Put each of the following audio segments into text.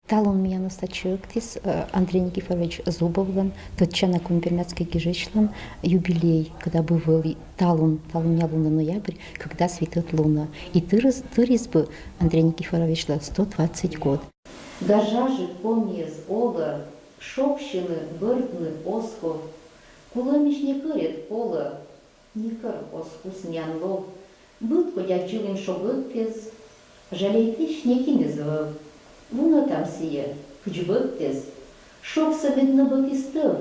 Талон меня настачуктис Андрей Никифорович Зубовлан, тотчана Компермятской гижечлан юбилей, когда бывал талон меня луна ноябрь, когда светит луна. И тырис бы Андрей Никифорович 120 год. Дажажи помез ола, шопщины бырдны оско, кулемиш не кырет пола, не кыр оскус нянло, быт ходячилин шобыктез, жалейтиш не кинезвыл. Вуна там сие, кучбыктез, шок собедно бакистыл,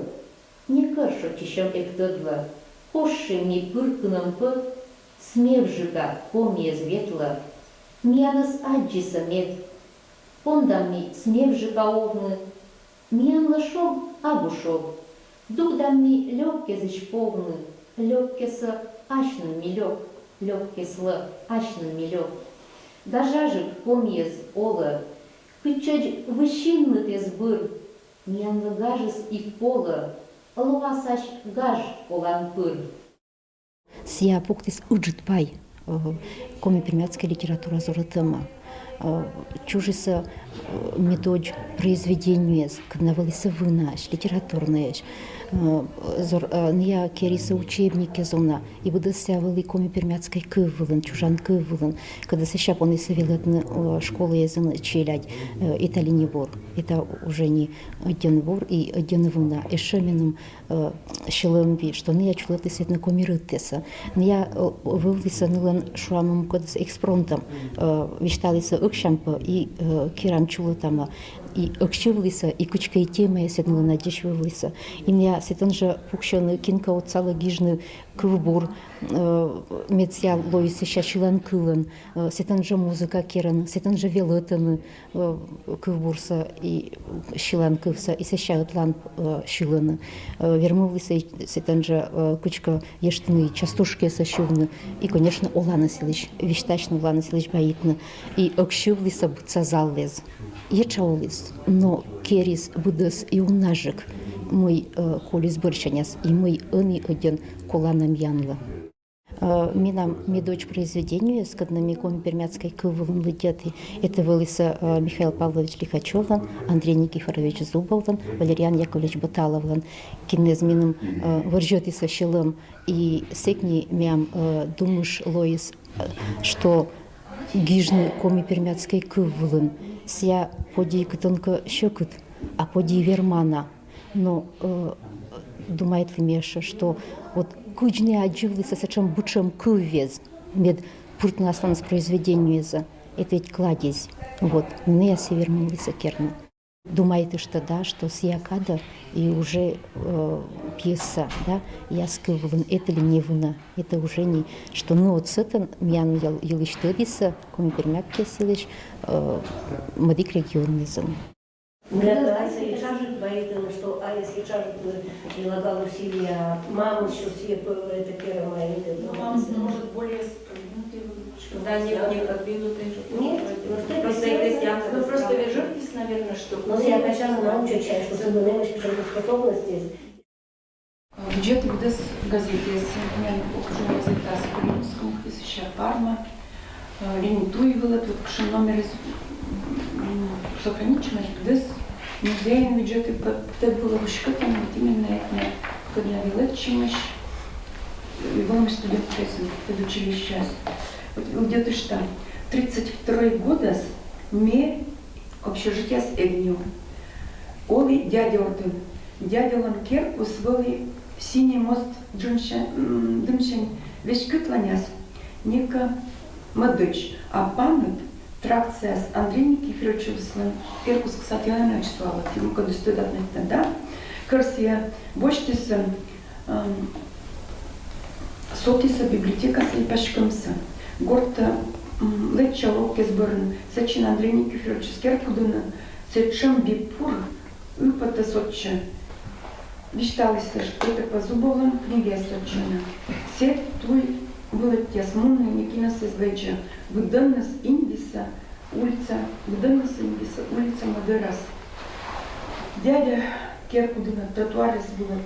не кыршо чищем эктыдла, хоши ми пыркыным пы, смев жига помез ветла, мияныз аджиса мед, пондам ми смев жига овны, миянла шоб агушоб, дугдам ми лёгкезыч повны, лёгкеса ашнын милёк, лёгкеслы ашнын милёк. Дажажик помез ола, Кычач выщиннытез быр, миянлы гажыс их пола, луасач гаж олан пыр. Сия пуктис уджитпай, коми-пермятская литература зоротыма. Чужиса методж произведению, каднавалиса вынаш, литературная. Я кериса учебники зона, и буду сявали коми-пермятской кывылын, чужан кывылын, когда сейчас он и совелетны школы язын челядь, это ли не вор, это уже не один вор и один вына. И шеменом щелем ви, что не я чулеты сетна комирытеса, не я вывлиса нылан шуамом кодс экспронтом, вишталиса ыкшампа и кирам чулетама. И окщивлися, и кучка и тема я седнула на дешевлися. И я сетан же пукшен кинка отцала гижны квбур, медсия лоисы щащилан кылан, сетан же музыка керан, сетан же велетан квбурса и щилан кывса, и сещают ламп щилан. Вермувлися сетан же кучка ештны частушки сощувны. И, конечно, Олана Селич, виштачно Олана Селич боитна. И окщивлися бутса залез. Ечаолис, но керис будес и унажик мой колис борщаняс, и мой они один коланам янла. Минам медоч произведению с каднамиком пермятской кывылым лететы. Это вылиса Михаил Павлович Лихачевлан, Андрей Никифорович Зубовлан, Валериан Яковлевич Баталовлан. Кинезмином воржет и сощелым, и секни мям думаешь лоис, что гижны коми пермятской кывылым. Ся поди кытынка щекыт, а поди вермана. Но думает ли Меша, что вот кучные отживлися сачем бучем кывез, мед пуртна останется произведению за это ведь кладезь. Вот, мне я вернулся керну. Думаете, что да, что сиякада и уже пьеса, да, я скывлен, это ли не вина, это уже не, что ну вот с этим мян елыч тедиса, коми пермякке силыч, мадик регионизм. Что если чажет прилагал усилия, мамы еще все это первое. Мама может более когда не продвинутые. Нет, вы просто вяжетесь, наверное, что... Но я качала научу часть, что вы немножко способности. Бюджет где в газете, я покажу газета с Калининском, тысяча Парма, лимитует вот номер сохраничный, где музей бюджеты, это было вышкатано, вот именно это, когда вилечимось, и вам студент пресен, педучилище. Вот где-то что, 32 года мне общежитие с Эвню. Оли дядя Орден, дядя Ланкер усвоили синий мост дымшен, весь кытланяс, нека мадыч, а память тракция с Андреем Никифоровичем, Перкус, кстати, я начала, ему когда студентных тогда, Карсия, бочтиса, сотиса библиотека с липашкамса, горта леча локесберн, сечин Андрей Никифорович, Керкудына, сечем бипур, выпата сотча. Вишталися, что это по зубовым книге сочина. Все твой вылетя смунный Никина Сезлеча, выданна с Индиса, улица Мадерас. Дядя Керкудына тротуарис было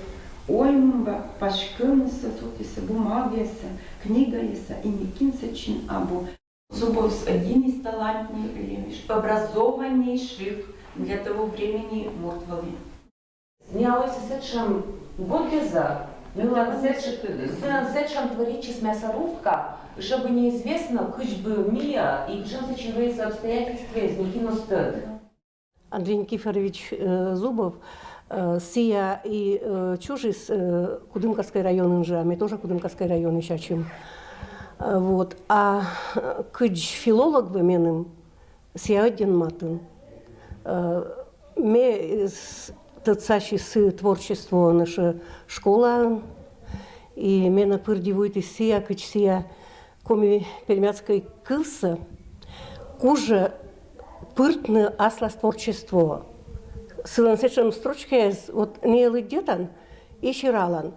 оймба, пашкымыса, сотиса, бумагеса, книга еса и Никин Сечин Абу. Зубов один из талантней, или образованнейших для того времени мордвали. Miałeś sečem godeza, sečem творичес мясорубка, чтобы неизвестно, кыч бы мия и чем сочиняется обстоятельства из них иностед. Андрей Никифорович Зубов, сия и чужис Кудымкарский район инжа, мы тоже Кудымкарский район еще чем. Вот. А кыч филолог выменым сия один матын. Мы тацащи с творчество наша школа, и меня пырдивует из сия, кыч сия коми пермяцкой кылса, куже пыртны аслас творчество. Сылан сечем строчке, вот не лыдетан, и ширалан.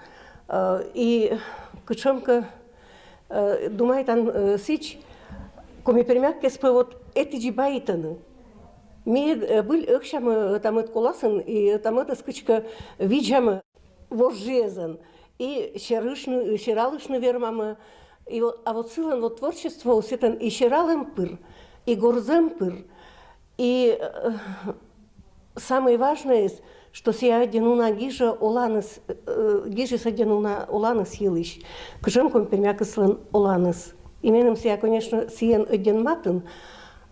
И кычемка думает он сич, коми пермяцкой спы вот эти джибаитаны. Ми был экшам там это коласын, и там это скычка виджам вожжезан, и ширалышны вермамы. И вот, а вот сылан вот творчество сетан и ширалым пыр, и горзем пыр. И самое важное, что сия оденуна гижа оланыс, гижис оденуна оланыс елыш, кжемком пермякыслан оланыс. Именем сия, конечно, сиен один матын,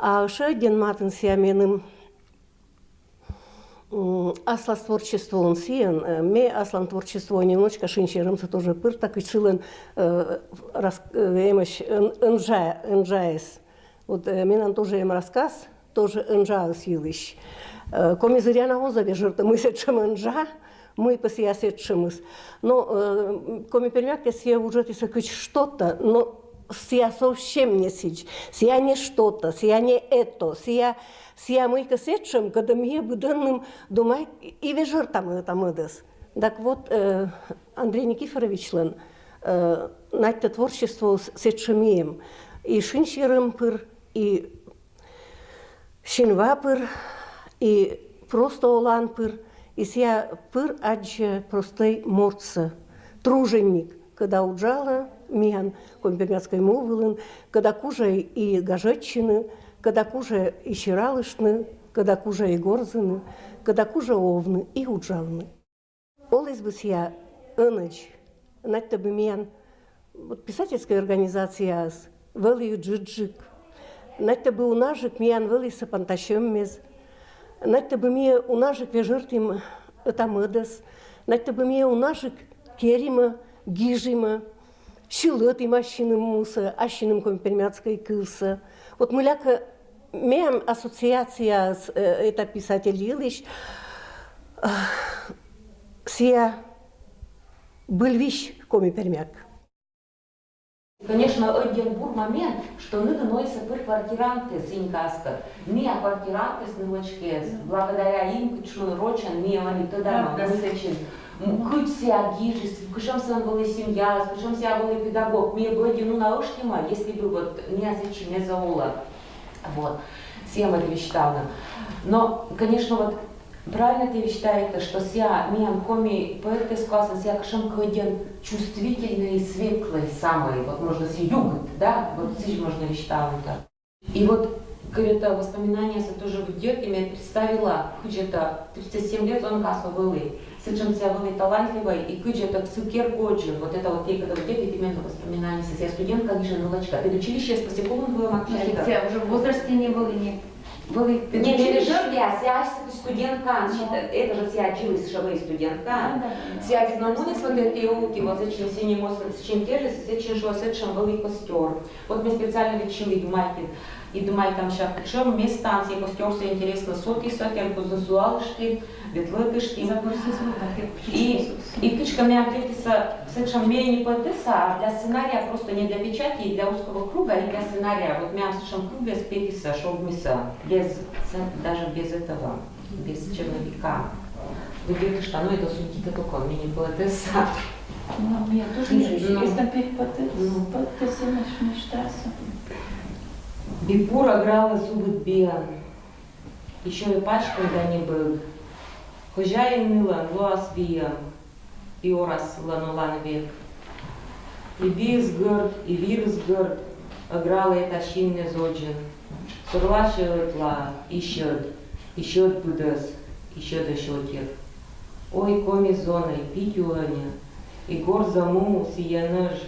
а еще один матын сия менем аслас творчество он сиен, ме аслан творчество немножко шинчерымся тоже пыр, так и сылан эмеш энжаес. Вот менам тоже им рассказ, тоже энжаес елыш. Коми зыряна озаве жырта мы сетшем энжа, мы посия сетшемыс. Но коми пермяк сия уже тиса кыч что-то, но сия совсем не сич, сия не что-то, сия не это, сия мы касетшем, когда мне буденным думает, и вежер там эдес. Так вот, Андрей Никифорович лен, на это творчество сетшемеем, и шинчерым пыр, и шинвапыр, и просто олан пыр, и сия пыр адже простой морца, труженик, когда уджала, миан компермяцкой мовылын, когда кужа и гажетчины, когда кужа и щиралышны, когда кужа и горзыны, когда кужа овны и уджалны. Олес бы сия ыныч, нать-то бы миан вот писательская организация вэлью джиджик, нать-то бы унажик миан вэлиса пантащем мез, нать-то бы мия унажик вежертим этамыдас, нать-то бы мия унажик керима, гижима, щилыты машины муса, ащиным компермяцкой кылса. Вот мыляка мем ассоциация с это писатель Илыч, сия был вещь коми пермяк. Конечно, один бур момент, что ныны нойся пыр квартиранты синькаска, не квартиранты с нылочкес, благодаря им кычу рочан, не они тогда мы кыч сия гижис, кышам сан была семья, кышам сия был педагог, мне бы одину наушкима, если бы вот не осечи, не заула, вот, всем это мечтала. Но, конечно, вот правильно ты считаете, что сия миан коми поэты сказан, сия кышам один чувствительный и светлый самый, вот можно си югот, да, вот сиш можно считать так. И вот это воспоминания тоже в детстве меня представила, где-то 37 лет он касва был. Сечем себя были талантливой, и кыджа-то цукер годжин, вот это вот когда в детстве именно воспоминания, я студентка, лишь нулочка. Педучилище, спасибо, он был максимально. Я уже в возрасте не были, не были не пережил я, студентка, это же я училась, шавей студентка. Я одномунис вот эти уки, вот зачем синий мост, зачем те же, зачем что, зачем был костер. Вот мы специально учили Думайкин. И думаю, там сейчас причем вместе станции костер все интересно, соки, консенсуалышки, ветлыкышки. И кычка меня ответится, совершенно мне не поэтесса, а для сценария просто не для печати, и для узкого круга, и для сценария. Вот меня в совершенно круге спетиса, шоу-миса, даже без этого, без черновика. Вы говорите, что ну это судьи-то только, мне не поэтесса. Ну, я тоже не есть там поэтесса мечтаться. Бипура грала зубы бен, еще и пачка когда не был. Хозяин милан, луас бием, и орас ланулан век. И бис гырд, и вирус гырд, грала это щинне зоджин. Сорлашеватла, ищет будас, еще до щекер. Ой, коми зоной, питюаня, и гор заму сиянаж,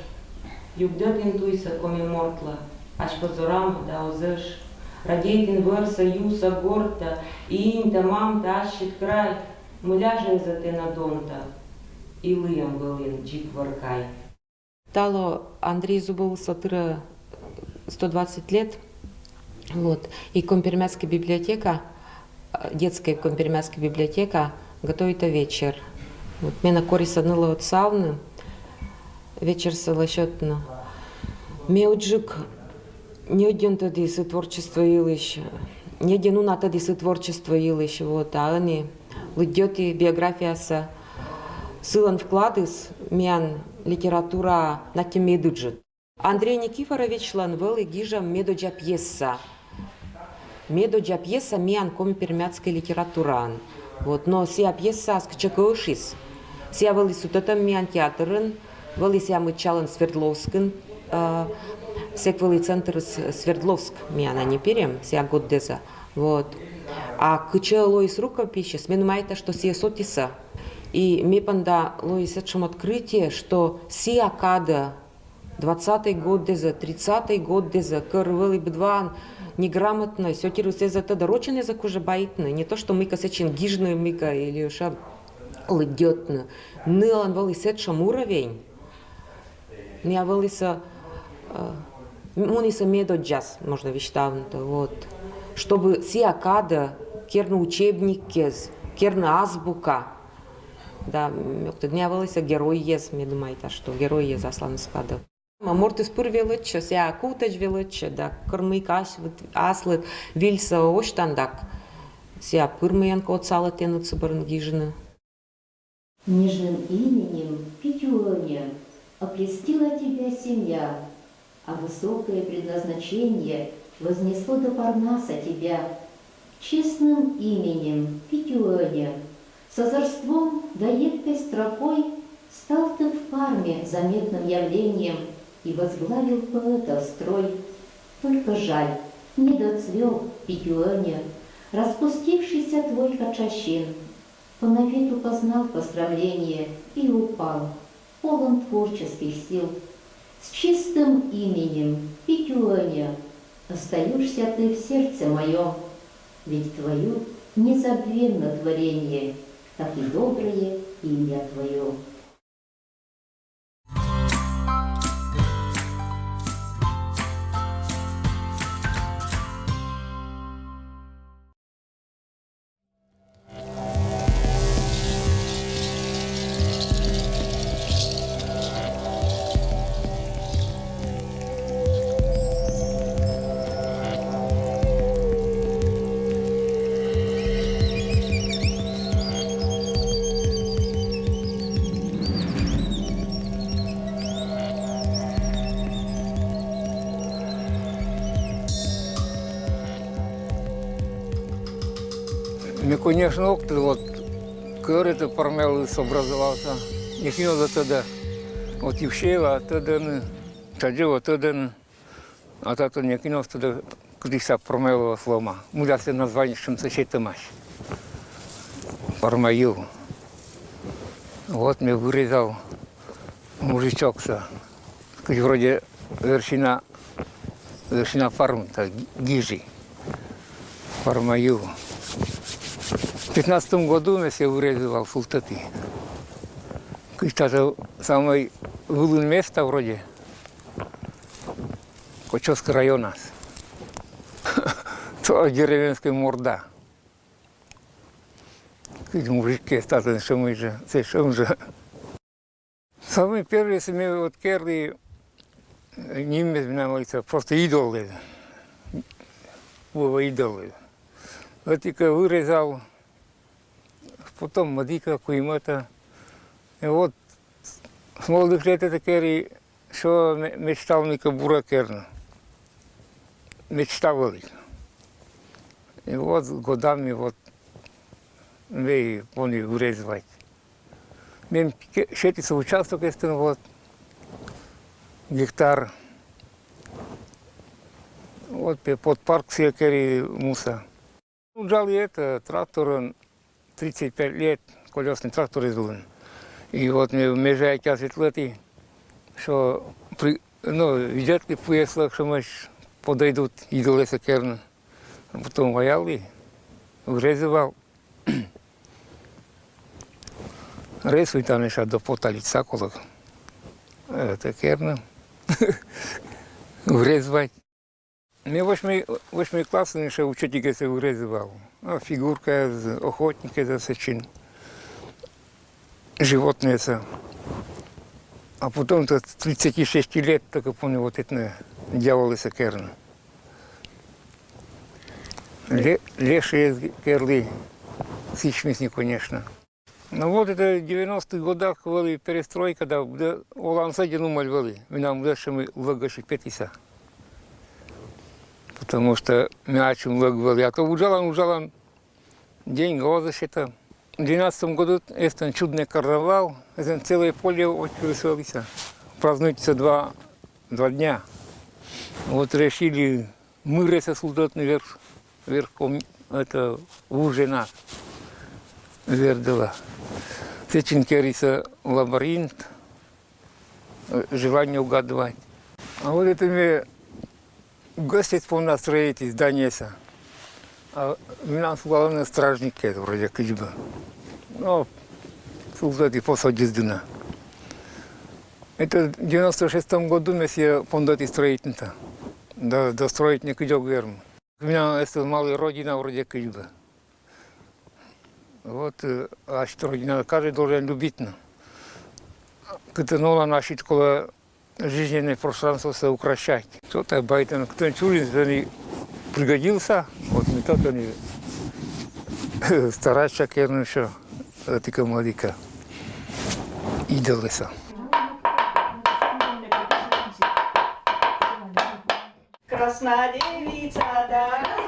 югдет интуйса коми мортла, аж позорам да озеш. Радейтин верса юса горта, и инта мам тащит край, муляже за те надонта, и лыям былин джик варкай. Тало Андрей Зубов сатыра 120 лет, вот, и Компермятская библиотека, детская Компермятская библиотека готовит вечер. Вот, мне на корис одного от сауны, вечер солощетно. Меуджик не один тоді творчество Илищ, не один на тоді творчество Илищ, вот, а они лидёти биография са силан вкладыс, мян литература на теме дуджет. Андрей Никифорович ланвел и гижа медоджа пьеса. Медоджа пьеса мян коми пермяцкой литературан. Вот, но сия пьеса скачакошис. Сия вели сутатам мян театрын, вели сия мычалын Свердловскын, секвели центр Свердловск, мяна не перем, сия год деза. Вот. А кыча лоис рукописи, сменумайта, что сия сотиса. И ми панда лоис этшем открытие, что сия када 20-й год деза, 30-й год деза, кырвели бдван, неграмотно, сётиру сеза тогда рочен язык уже баитно, не то, что мика сечин гижную мика или ша лыдётно. Нылан вели сетшем уровень, не авелиса Муниса медоджас, можно вещтавнуто, вот. Чтобы сия када, керна учебники, керна азбука, да, мёкто днявалися герой ез, мне думаете, что герой ез аслан скада. Мортис пур величе, сия кутач величе, да, кормик аслет, вильса оштандак, сия пырмаянка от салатена цибарнгижина. Нежным именем, Петюня, окрестила тебя семья, а высокое предназначение вознесло до Парнаса тебя. Честным именем, Петюня, с озорством да едкой строкой стал ты в Парме заметным явлением и возглавил поэта строй. Только жаль, не доцвел, Петюня, распустившийся твой хачащин. По навету познал поздравление и упал, полон творческих сил. С чистым именем, Петюня, остаешься ты в сердце моем, ведь твое незабвенно творение, как и доброе имя твое. Ну, конечно, вот корыто Пармелыс образовался. Нехино за тогда. Вот Евшева, тогда, Таджева, тогда, а то нехино тогда, кудыса Пармелова слома. Муля се название, чем сочетый маш. Пармаю. Вот мне вырезал мужичок, вроде вершина фарм, гижи. Пармаю. В 15 году я себя вырезал фултаты. Это самое вылун место вроде Кочевского района. То деревенская морда. Мужики стали, что мы же. Самые первые семьи вот керли, немец меня просто идолы. Вова идолы. Вот я вырезал. Потом Мадика, Куимата. И вот с молодых лет это керри, что мечтал Мика Бура керна. Мечтал велик. И вот годами вот мы поняли урезывать. Мен шетится участок, если вот гектар. Вот под парк Секери Муса. Джали это трактор, 35 лет, колесный трактор извлен. И вот мне межа час лети, что видят ли пояслах, что мы подойдут и до леса керна. А потом вояли, врезывал. Рейсу там еще до пота лица колок. Это керна. Врезывать. Мне восьмий клас ще учитель це врезував. Фігурка з охотника за сечин. Животное це. А потом то 36 лет только помню вот это дьяволы керна. Лешие керли, сичмисни, конечно. Ну вот это в 90-х годах была перестройка, да, Олан-Сади думали вели. Нам дальше мы лыгаши 50. Потому что мячом лыгвали. А то ужалан, день года считал. В 12 году это чудный карнавал, это целое поле очень веселилось. Празднуется два дня. Вот решили мы рейса солдат наверх, это ужина. Вердила. Сеченки риса лабиринт, желание угадывать. А вот это мне гости вспомнил строить здание. А у нас главные стражники, это вроде как бы. Ну, солдаты посадили дна. Это в 96 году мы все пондати строительство. Достроить не кидал верм. У меня это малая родина вроде как бы. Вот, а что родина, каждый должен любить. Когда наша школа жизненное пространство се укращать. Кто-то Байден, кто чулин, они пригодился, вот мы так они стараются, керну еще, такая молодика, идолеса. Красна девица, да,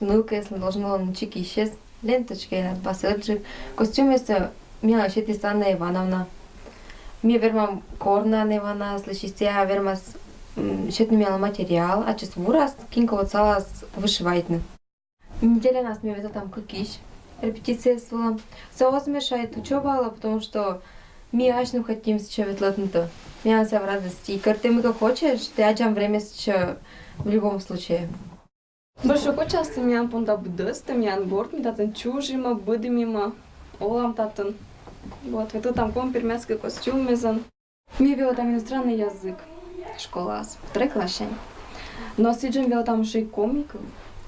Nuke smo должно начики 6 ленточки на басылчик. Костюме са мя шети Анна Ивановна. Ми вермам корна Ивана, слышите, вермас шетни мела материал, а чес вурас кинка от сала вышивайтны. Неделя нас ми вето там кукиш. Репетиция свала. Саос мешает учеба, потому что ми ачным хотим сейчас ветлотнуто. Мя са в радости. И карты мы как хочешь, ты аджам время сейчас в любом случае. Большого часу мян понда будъста, мян гордми, татан чужима, бъдемима, олам татан. Вот, это там компермятский костюм мезан. Ми вела там иностранный язык, школа аз, второй класс. Но сиджем вела там уже и комик.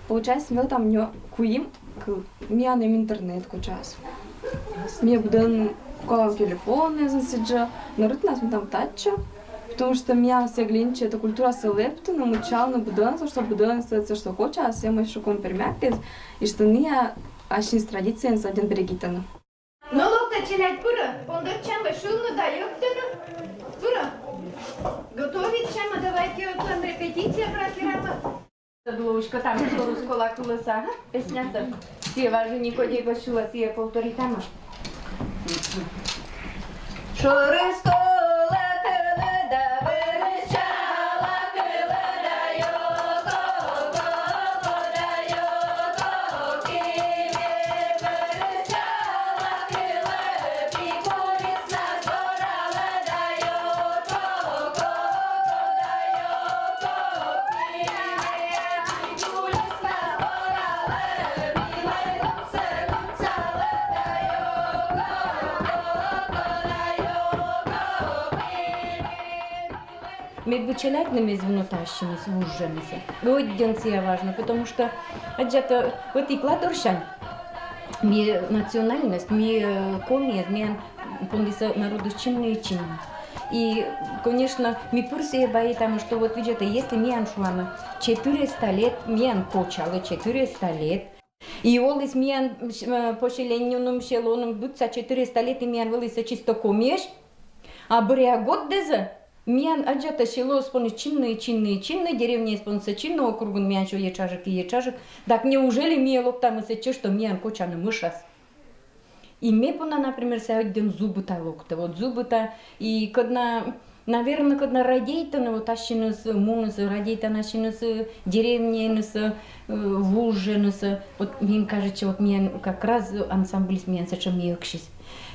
Получается, вела там куим, мян им интернет кучас. Ми будем колам телефон, мезан сиджа, народ нас там тача. Потому что меня все глинчи, это культура селепта, намучал на буденство, что буденство это что хочет, а все мы шуком пермякти, и что не аж из традиции за один берегитана. ну локта челять пура, пондот чamba шумно да ёптана, пура. Готовить чamba, давайте план репетиция прокирама. Дуловушка там що розкола колеса, песня сі важені коді бачила сі повторітама. Шористо медвычелятными звонотащими служенными. Очень важно, потому что это вот и кладоршань, ми национальность, ми комия, ми пондиса народочинные чины. И, конечно, ми пурсия бои тому, что вот видите, если ми аншуама 400 лет, ми анпочало 400 лет, и олис ми поселенным селоном будца 400 лет, и ми анвелиса чисто комеш, а буря год деза, ми аджата село споны чинные, деревня спонса чинно, округун ми аншо ечажик и ечажик, так неужели ми локтамы сече, что ми анпочаны мышас? И мепона, например, сегодня зубы-то локта, вот зубы-то, и когда, наверное, когда радейта, ну вот ащинус, мунус, радейта нашинус, деревнянус, вуженус, вот мне кажется, вот мне как раз ансамбль сменся, чем я кшись.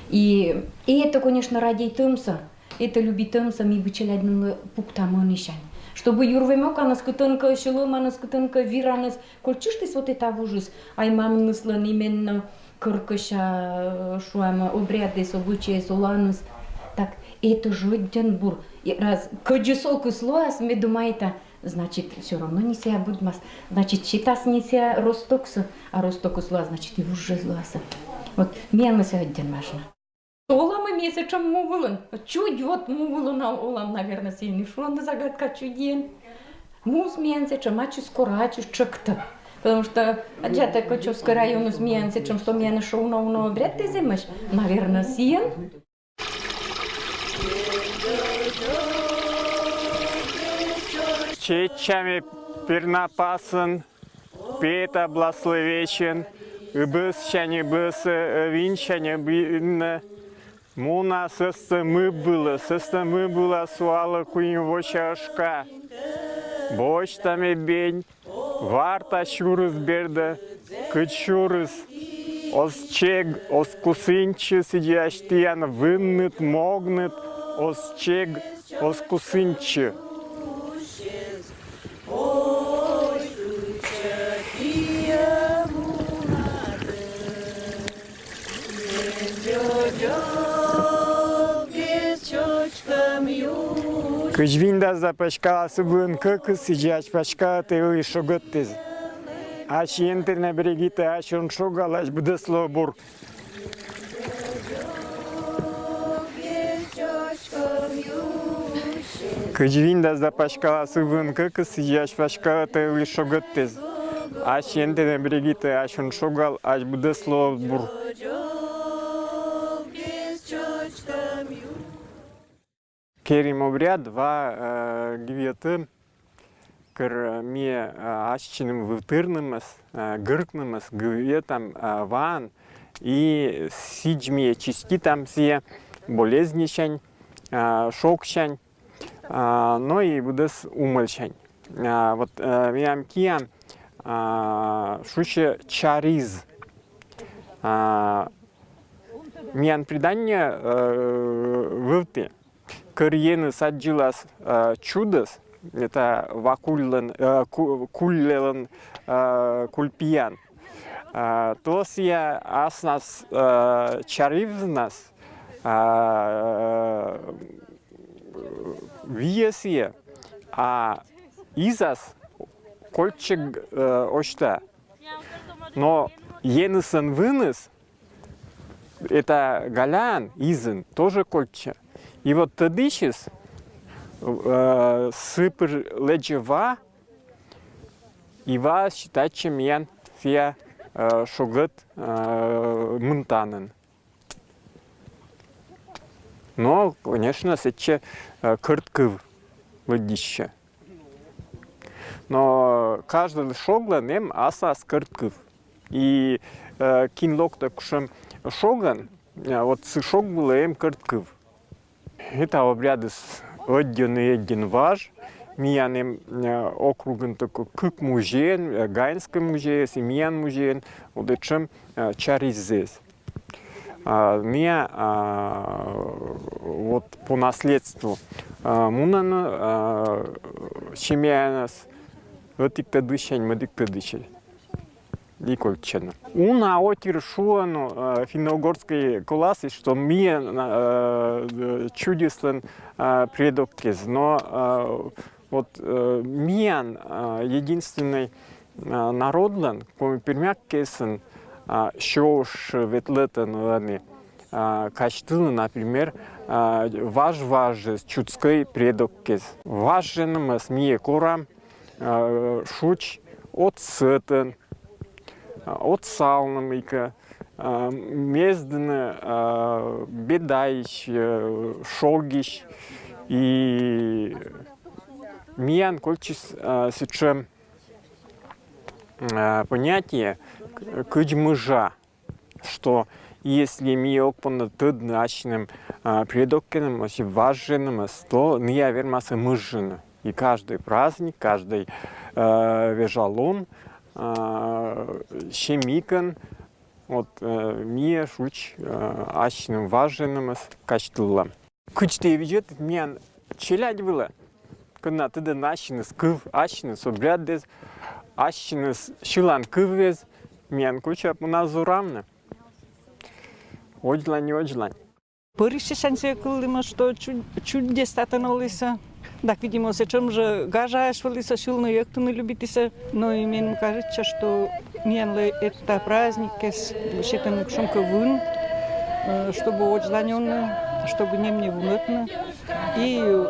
И это, конечно, радейтымса, это любитымса, ми бычелядным пуктамонишань. Чтобы юрвемёка на скутынка, шелома на скутынка, виранус, кольчуштис вот это вужус, ай мамныслан именно кыркыша, шуама, обряды, обычаи, соланус. Так, это же один бур. И раз каджисолку слоас, мы думаем, значит, все равно не себя будет масс. Значит, читас не себя ростокса, а ростоку слоас, значит, и уже слоаса. Вот, мен мы себя один важно. Олам и месячем мувулан. Чуть вот мувулан, олам, наверное, сильный. Что он загадка чуден? Мус месячем, мачу скорачу, чекта. Потому что где-то Кочевский район изменится, чем что меня нашел на обряд, ты зимешь, наверное, сиен. Чечами пернапасын, пета благословечен, и бысчане быс, винчане бинна. Муна мы было суала куинво чашка. Боштами бень. Варта шурыз берді, күт шурыз, осчег, оскусынчы сидяштиян, вынныт, могныт, осчег, оскусынчы. Кыжвинда запашкала сыбын кыкы сидяч пашка ты шогыттыз. Аш ентерне берегите, аш он шогал, аш буде слобур. Кыжвинда запашкала сыбын кыкы сидяч пашка ты шогыттыз. Аш ентерне берегите, аш он шогал, аш буде слобур. Керим обряд ва гветы кыр ме ашчиным вытырнымыз, гыркнымыз, гветам ван и сиджме чисти там все болезнищань, шокщань, но и будес умыльщань. Вот миам киям шуще чариз. Миан предание вывты. Кырьены саджилас чудос, это вакуллен, кульпиян. То сия аснас чаривзнас, виесие, а изас кольчег ошта. Но енысен вынес, это галян, изен, тоже кольче. И вот тадыщис сыпыр леджева и вас считать, чем ян фия шогат мунтанен. Но, конечно, сече кырткыв ледище. Но каждый шоглан им асас кырткыв. И кинлок такшем шоган, вот шог был им кырткыв. Это обряды один важ. Миян округан такой кык мужен, гаинский мужен, семьян мужен, вот чем чаризес. Мия вот по наследству мунан семьянас вот их тадыщань, мадик тадыщань. и кольчено. Уна отир шуану финно-угорской классы, что мне чудесен предокез, но вот мен единственный народлен, кому пермяккесен, шоуш ветлетен ланы, качтылы, например, важ чудской предокез. Важен мне корам шуч от сетен, от салнамика, местно бедаищ, шогищ и миян кольчис сейчас понятие кыджмыжа, что если ми окпона тыдначным предокеном, важным, то не вермаса мыжжина. И каждый праздник, каждый вежалон, щемикан, вот ми шуч ачным важным качтылам. Кычты видит мен челядь было, когда ты начнешь кыв ачнес обрядес, ачнес шилан кыввез, мен куча пуназурамна. Оджлань, оджлань. Първише шансе кулима, что чудесата на лиса. Так видимо се чем же гажаеш в лиса шилно ехто не любите се, но и мен кажется, что нен ли это праздник с шитен шумка вун, чтобы оджланённо, чтобы не мне вунетно, и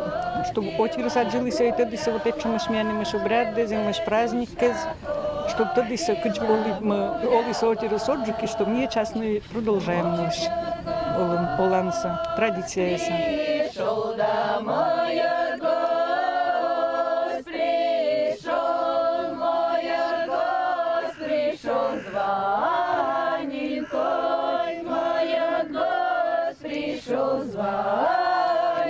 чтобы отир саджили се и тогда се вот это мы шмянемеш обряд, земеш праздник, чтобы тогда се кыч боли мы олиса отир соджуки, что мне частно продолжаем наш оланса, традиция са. Пришел званенько.